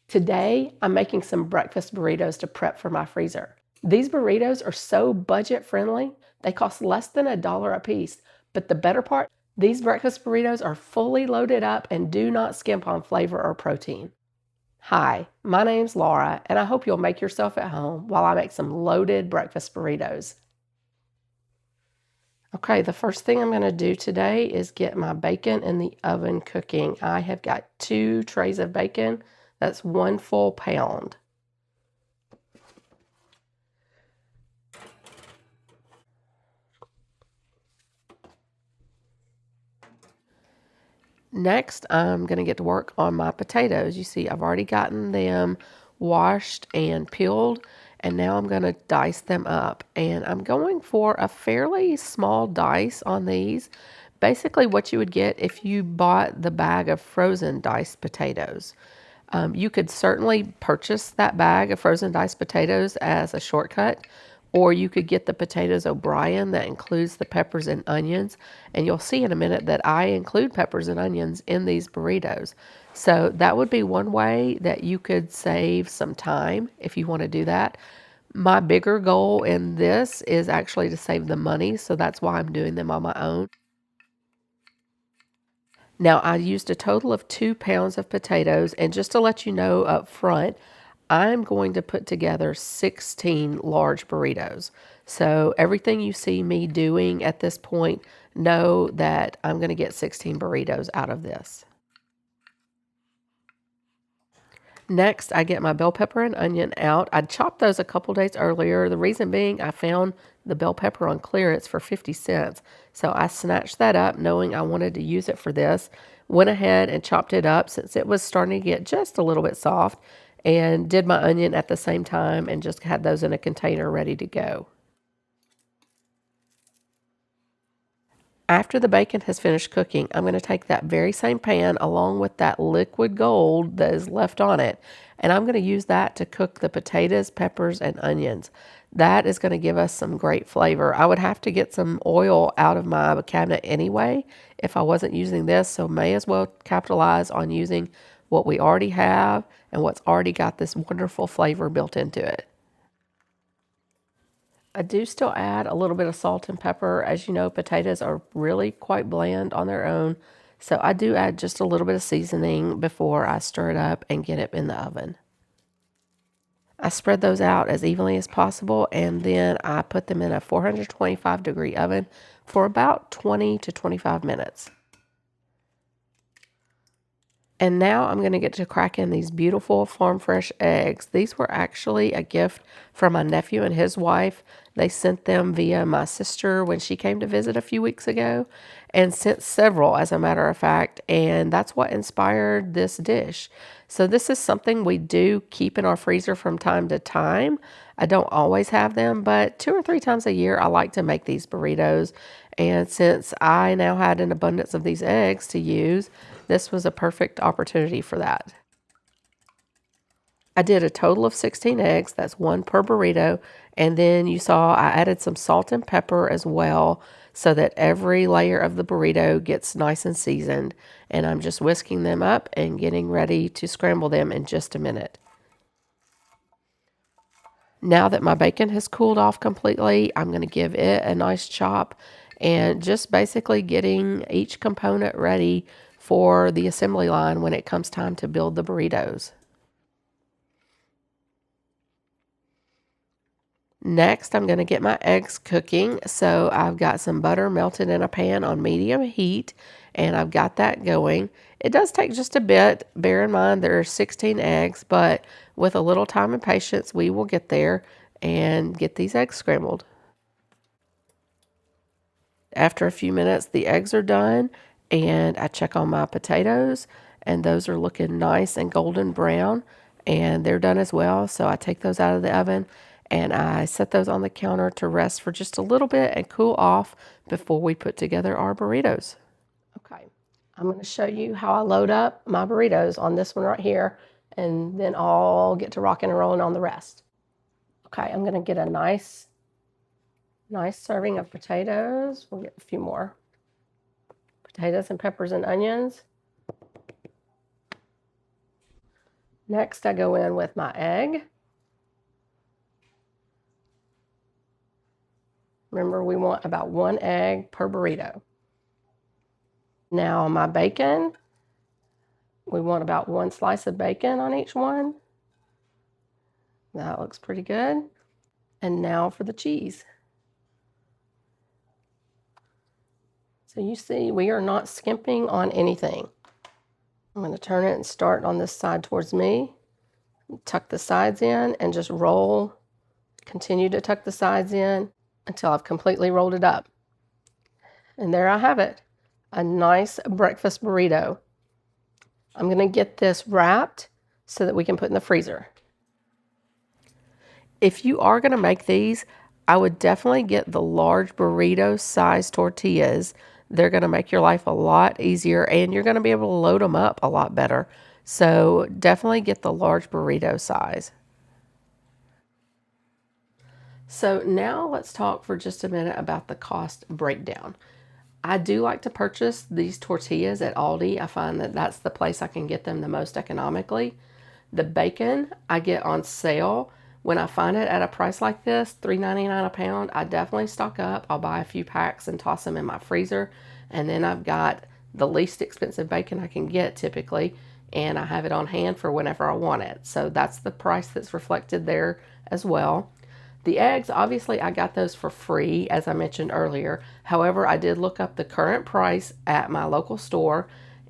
Today, I'm making some breakfast burritos to prep for my freezer. These burritos are so budget friendly, they cost less than $1 a piece. But the better part, these breakfast burritos are fully loaded up and do not skimp on flavor or protein. Hi, my name's Laura, and I hope you'll make yourself at home while I make some loaded breakfast burritos. Okay, the first thing I'm going to do today is get my bacon in the oven cooking. I have got 2 trays of bacon. That's 1 full pound. Next, I'm going to get to work on my potatoes. You see, I've already gotten them washed and peeled, and now I'm going to dice them up. And I'm going for a fairly small dice on these. Basically, what you would get if you bought the bag of frozen diced potatoes. You could certainly purchase that bag of frozen diced potatoes as a shortcut, or you could get the potatoes O'Brien that includes the peppers and onions. And you'll see in a minute that I include peppers and onions in these burritos. So that would be one way that you could save some time if you want to do that. My bigger goal in this is actually to save the money, so that's why I'm doing them on my own. Now, I used a total of 2 pounds of potatoes, and just to let you know up front, I'm going to put together 16 large burritos. So everything you see me doing at this point, know that I'm going to get 16 burritos out of this. Next, I get my bell pepper and onion out. I chopped those a couple days earlier. The reason being, I found the bell pepper on clearance for 50 cents. So I snatched that up knowing I wanted to use it for this. Went ahead and chopped it up since it was starting to get just a little bit soft, and did my onion at the same time and just had those in a container ready to go. After the bacon has finished cooking, I'm going to take that very same pan along with that liquid gold that is left on it, and I'm going to use that to cook the potatoes, peppers, and onions. That is going to give us some great flavor. I would have to get some oil out of my cabinet anyway if I wasn't using this, so may as well capitalize on using what we already have and what's already got this wonderful flavor built into it. I do still add a little bit of salt and pepper. As you know, potatoes are really quite bland on their own. So I do add just a little bit of seasoning before I stir it up and get it in the oven. I spread those out as evenly as possible, and then I put them in a 425-degree oven for about 20 to 25 minutes. And now I'm going to get to cracking these beautiful farm fresh eggs. These were actually a gift from my nephew and his wife. They sent them via my sister when she came to visit a few weeks ago, and sent several, as a matter of fact, and that's what inspired this dish. So this is something we do keep in our freezer from time to time. I don't always have them, but 2 or 3 times a year I like to make these burritos. And since I now had an abundance of these eggs to use, this was a perfect opportunity for that. I did a total of 16 eggs, that's 1 per burrito, and then you saw I added some salt and pepper as well so that every layer of the burrito gets nice and seasoned, and I'm just whisking them up and getting ready to scramble them in just a minute. Now that my bacon has cooled off completely, I'm going to give it a nice chop and just basically getting each component ready for the assembly line when it comes time to build the burritos. Next, I'm going to get my eggs cooking. So I've got some butter melted in a pan on medium heat, and I've got that going. It does take just a bit. Bear in mind there are 16 eggs, but with a little time and patience, we will get there and get these eggs scrambled. After a few minutes, the eggs are done, and I check on my potatoes, and those are looking nice and golden brown, and they're done as well. So I take those out of the oven, and I set those on the counter to rest for just a little bit and cool off before we put together our burritos. Okay, I'm going to show you how I load up my burritos on this one right here, and then I'll get to rocking and rolling on the rest. Okay, I'm going to get a nice serving of potatoes. We'll get a few more. Potatoes and peppers and onions. Next, I go in with my egg. Remember, we want about 1 egg per burrito. Now, my bacon, we want about 1 slice of bacon on each one. That looks pretty good. And now for the cheese. So you see, we are not skimping on anything. I'm going to turn it and start on this side towards me. Tuck the sides in and just roll. Continue to tuck the sides in until I've completely rolled it up. And there I have it, a nice breakfast burrito. I'm going to get this wrapped so that we can put in the freezer. If you are going to make these, I would definitely get the large burrito size tortillas. They're going to make your life a lot easier and you're going to be able to load them up a lot better. So definitely get the large burrito size. So now let's talk for just a minute about the cost breakdown. I do like to purchase these tortillas at Aldi. I find that that's the place I can get them the most economically. The bacon I get on sale. When I find it at a price like this, $3.99 a pound, I definitely stock up. I'll buy a few packs and toss them in my freezer. And then I've got the least expensive bacon I can get typically, and I have it on hand for whenever I want it. So that's the price that's reflected there as well. The eggs, obviously, I got those for free, as I mentioned earlier. However, I did look up the current price at my local store,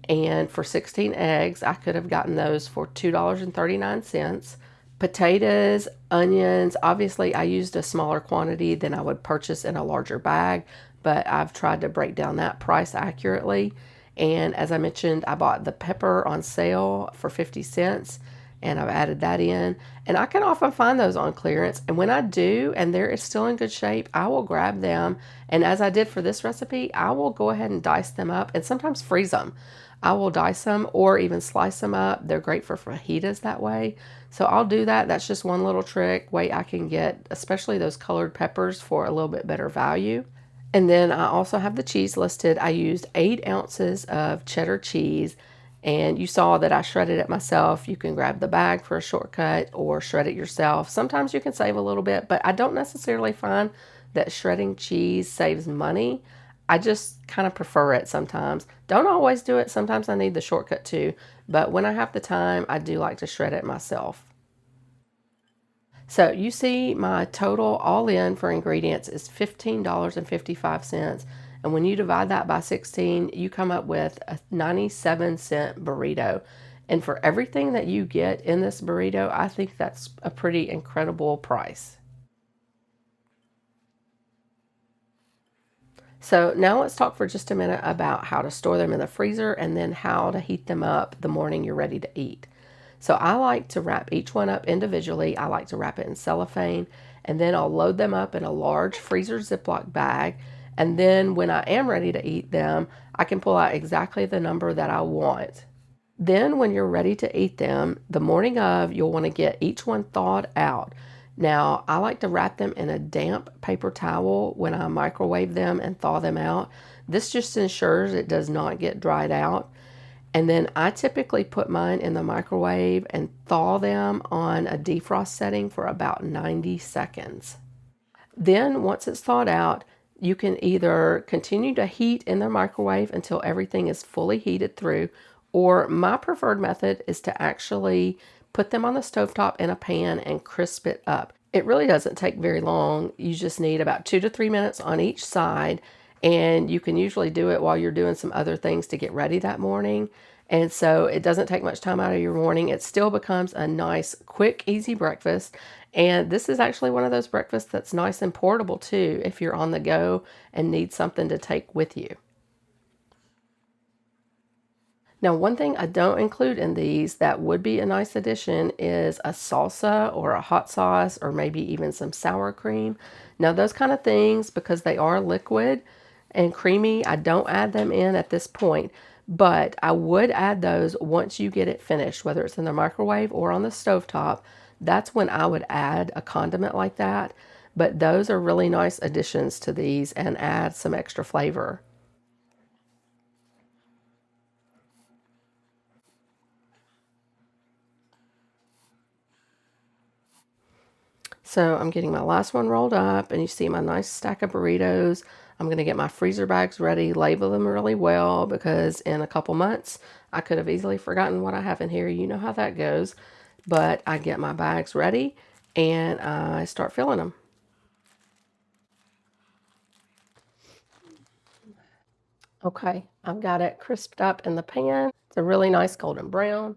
and for 16 eggs, I could have gotten those for $2.39. Potatoes, onions, obviously, I used a smaller quantity than I would purchase in a larger bag, but I've tried to break down that price accurately. And as I mentioned, I bought the pepper on sale for 50 cents and I've added that in. And I can often find those on clearance. And when I do, and they're still in good shape, I will grab them. And as I did for this recipe, I will go ahead and dice them up and sometimes freeze them. I will dice them or even slice them up. They're great for fajitas that way. So I'll do that. That's just one little trick, way I can get, especially those colored peppers for a little bit better value. And then I also have the cheese listed. I used 8 ounces of cheddar cheese. And you saw that I shredded it myself. You can grab the bag for a shortcut or shred it yourself. Sometimes you can save a little bit, but I don't necessarily find that shredding cheese saves money. I just kind of prefer it sometimes. Don't always do it. Sometimes I need the shortcut too. But when I have the time, I do like to shred it myself. So you see my total all in for ingredients is $15.55. And when you divide that by 16, you come up with a 97-cent burrito. And for everything that you get in this burrito, I think that's a pretty incredible price. So now let's talk for just a minute about how to store them in the freezer and then how to heat them up the morning you're ready to eat. So I like to wrap each one up individually. I like to wrap it in cellophane and then I'll load them up in a large freezer Ziploc bag. And then when I am ready to eat them, I can pull out exactly the number that I want. Then when you're ready to eat them, the morning of, you'll want to get each one thawed out. Now, I like to wrap them in a damp paper towel when I microwave them and thaw them out. This just ensures it does not get dried out. And then I typically put mine in the microwave and thaw them on a defrost setting for about 90 seconds. Then once it's thawed out, you can either continue to heat in the microwave until everything is fully heated through, or my preferred method is to actually put them on the stovetop in a pan and crisp it up. It really doesn't take very long. You just need about 2 to 3 minutes on each side, and you can usually do it while you're doing some other things to get ready that morning. And so it doesn't take much time out of your morning. It still becomes a nice, quick, easy breakfast. And this is actually one of those breakfasts that's nice and portable too if you're on the go and need something to take with you. Now, one thing I don't include in these that would be a nice addition is a salsa or a hot sauce or maybe even some sour cream. Now, those kind of things, because they are liquid and creamy, I don't add them in at this point, but I would add those once you get it finished, whether it's in the microwave or on the stovetop. That's when I would add a condiment like that. But those are really nice additions to these and add some extra flavor. So I'm getting my last one rolled up, and you see my nice stack of burritos. I'm going to get my freezer bags ready, label them really well, because in a couple months, I could have easily forgotten what I have in here. You know how that goes. But I get my bags ready, and I start filling them. Okay, I've got it crisped up in the pan. It's a really nice golden brown.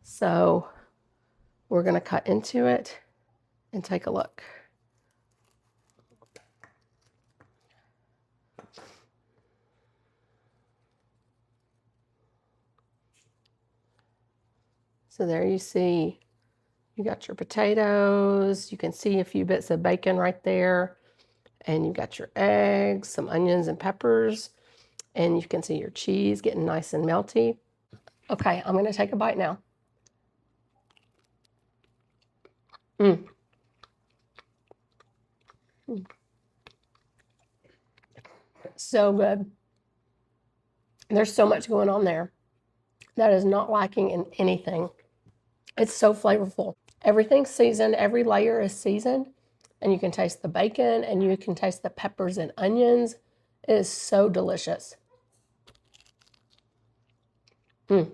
So we're going to cut into it and take a look. So there you see, you got your potatoes. You can see a few bits of bacon right there. And you've got your eggs, some onions and peppers. And you can see your cheese getting nice and melty. Okay, I'm going to take a bite now. Mm. So good. There's so much going on there that is not lacking in anything. It's so flavorful. Everything's seasoned. Every layer is seasoned. And you can taste the bacon and you can taste the peppers and onions. It is so delicious. Mm.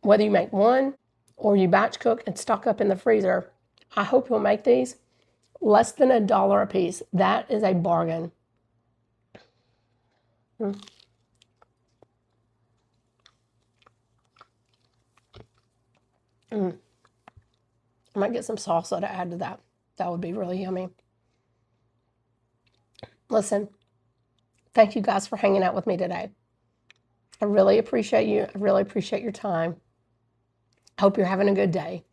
Whether you make one or you batch cook and stock up in the freezer, I hope you'll make these. Less than $1 a piece. That is a bargain. Mm. Mm. I might get some salsa to add to that. That would be really yummy. Listen, thank you guys for hanging out with me today. I really appreciate you. I really appreciate your time. I hope you're having a good day.